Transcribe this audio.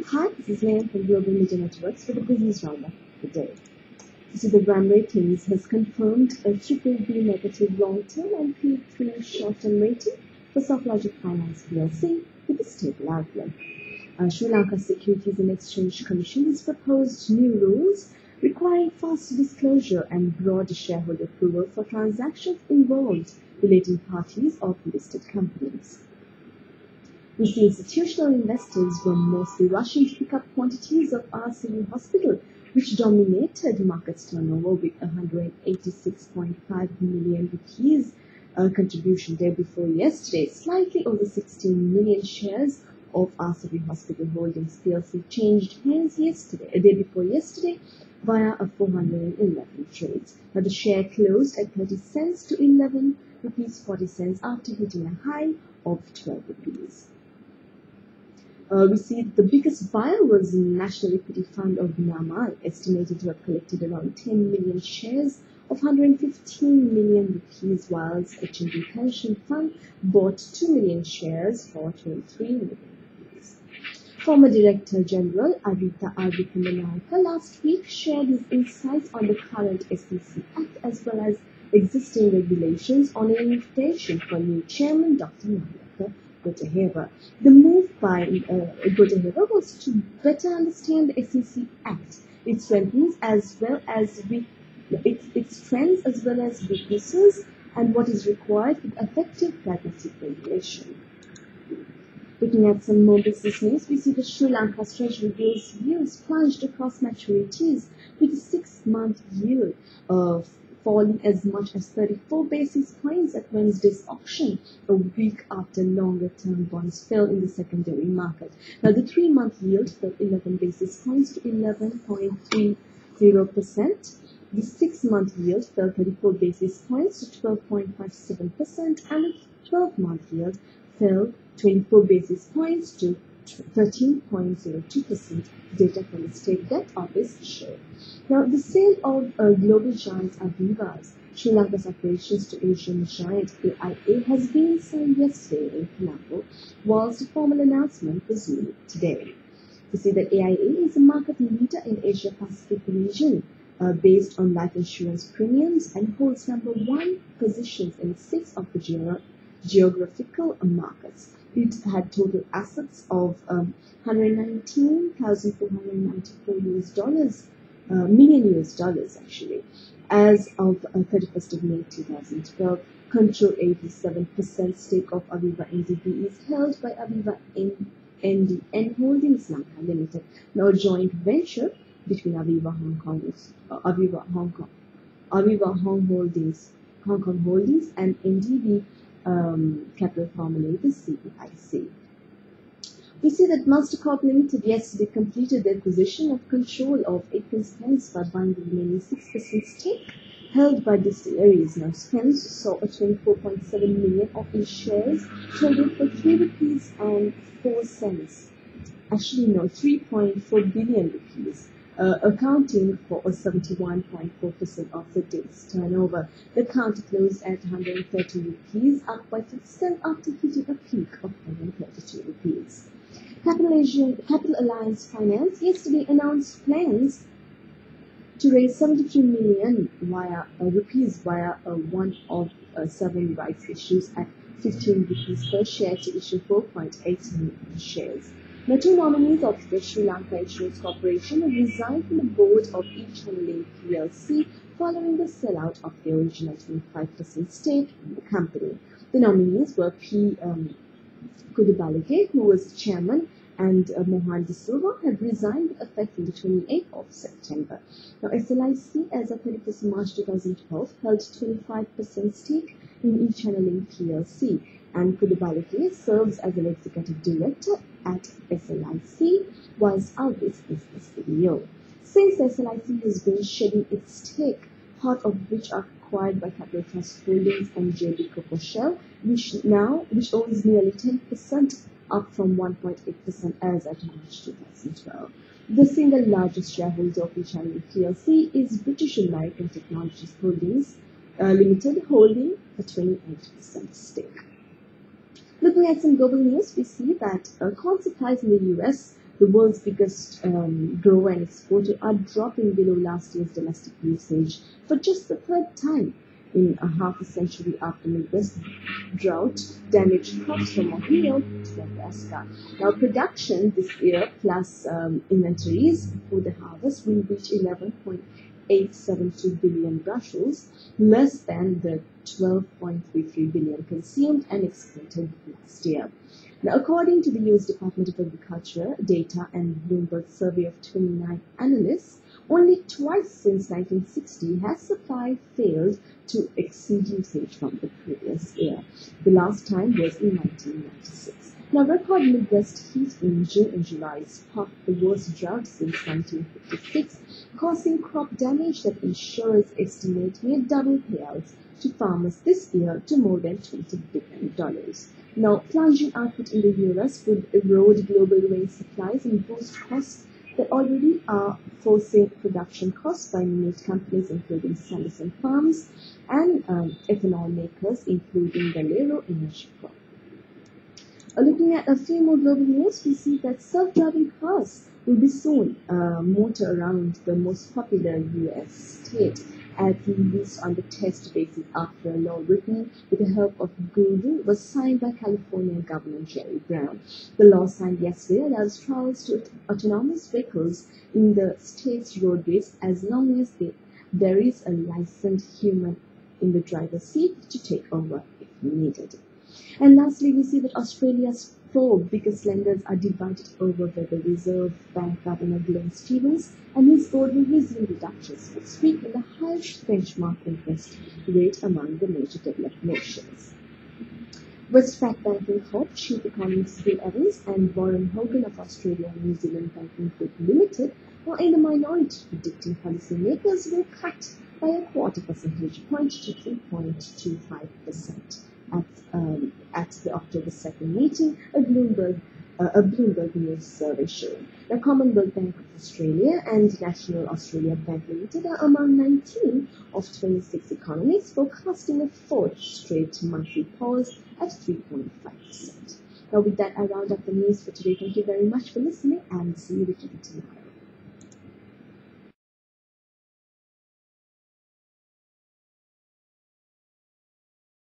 Hi, this is Lanka from Global Media Networks for the Business Roundup today. So the RAM Ratings has confirmed a BBB negative long-term and P3 short-term rating for Logic Finance PLC with a stable outlook. Sri Lanka Securities and Exchange Commission has proposed new rules requiring faster disclosure and broader shareholder approval for transactions involved relating parties of listed companies. We see institutional investors were mostly rushing to pick up quantities of RCV Hospital, which dominated markets turnover with 186.5 million rupees contribution day before yesterday. Slightly over 16 million shares of RCV Hospital Holdings PLC changed hands yesterday, a day before yesterday, via a 411 trades. Now the share closed at 30 cents to 11 rupees 40 cents after hitting a high of 12 rupees. We see the biggest buyer was the National Equity Fund of Myanmar, estimated to have collected around 10 million shares of 115 million rupees, whilst HNB Pension Fund bought 2 million shares for 23 million rupees. Former Director General Arita Lanka last week shared his insights on the current SEC Act as well as existing regulations on an invitation for new chairman Dr. Lanka. The move by Gotaheva was to better understand the SEC Act, its strengths as well as its strengths as well as weaknesses, and what is required with effective pragmatic regulation. Looking at some more business news, we see the Sri Lanka's Treasury bills yields plunged across maturities with a 6-month yield falling as much as 34 basis points at Wednesday's auction, a week after longer-term bonds fell in the secondary market. Now, the 3-month yield fell 11 basis points to 11.30%. The 6-month yield fell 34 basis points to 12.57%, and the 12-month yield fell 24 basis points to 13.02%, data from the State Debt Office showed. Now, the sale of global giant Aviva's Sri Lanka's operations to Asian giant AIA has been signed yesterday in Colombo, whilst a formal announcement was made today. We see that AIA is a market leader in Asia-Pacific region based on life insurance premiums and holds #1 positions in 6 of the geographical markets. It had total assets of $119,494 million actually. As of 31st of May 2012, control 87% stake of Aviva NDB is held by Aviva NDN Holdings Lanka Limited, now a joint venture between Aviva Hong Kong Holdings and NDB Capital Formulator CPIC. We see that Mastercorp Limited yesterday completed the acquisition of control of Atkins Spence by buying the remaining 6% stake held by distilleries. Now, Spence saw a 24.7 million of its shares traded for 3 rupees and 4 cents. Actually, no, 3.4 billion rupees. Accounting for a 71.4% of the day's turnover. The counter closed at 130 rupees, up by 50% after hitting a peak of 132 rupees. Capital Alliance Finance yesterday announced plans to raise 73 million rupees via one of 7 rights issues at 15 rupees per share to issue 4.8 million shares. Now, 2 nominees of the Sri Lanka Insurance Corporation have resigned from the board of eChanneling PLC following the sellout of the original 25% stake in the company. The nominees were P. Kudubalage, who was the chairman, and Mohan De Silva had resigned with effect on the 28th of September. Now, SLIC, as of 31st March 2012, held 25% stake in eChanneling PLC, and Kudubalage serves as an executive director at SLIC, whilst Alvis is the CEO. Since SLIC has been shedding its stake, part of which are acquired by Capital Trust Holdings and JB Coco Shell, which owns nearly 10%, up from 1.8% as at March 2012. The single largest shareholder of eChanneling PLC is British American Technologies Holdings Limited, holding a 28% stake. Looking at some global news, we see that corn supplies in the US The world's biggest grower and exporter are dropping below last year's domestic usage for just the third time in a half a century after Midwest drought damaged crops from Ohio to Nebraska. Now, production this year plus inventories for the harvest will reach 11.872 billion bushels, less than the 12.33 billion consumed and exported last year. Now, according to the U.S. Department of Agriculture data and Bloomberg survey of 29 analysts, only twice since 1960 has supply failed to exceed usage from the previous year. The last time was in 1996. Now, record Midwest heat in June and July sparked the worst drought since 1956, causing crop damage that insurers estimate may double payouts to farmers this year to more than $20 billion. Now, plunging output in the U.S. would erode global grain supplies and boost costs that already are forcing production costs by meat companies, including Sanderson Farms, and ethanol makers, including Valero Energy Corp. Looking at a few more global news, we see that self-driving cars will be soon motor around the most popular U.S. state, at least on the test basis after a law written with the help of Google was signed by California Governor Jerry Brown. The law signed yesterday allows trials to autonomous vehicles in the state's roadways as long as there is a licensed human in the driver's seat to take over if needed. And lastly, we see that Australia's four biggest lenders are divided over whether Reserve Bank Governor Glenn Stevens and his board will resume reductions this week in the highest benchmark interest rate among the major developed nations. Westpac Banking Corp Chief Economist Bill Evans and Warren Hogan of Australia and New Zealand Banking Group Limited are in the minority, predicting policymakers will cut by a quarter percentage point to 3.25%. At the October 2nd meeting, a Bloomberg News survey showed. The Commonwealth Bank of Australia and National Australia Bank Limited are among 19 of 26 economists forecasting a fourth straight monthly pause at 3.5%. Now, with that, I round up the news for today. Thank you very much for listening, and see you again tomorrow.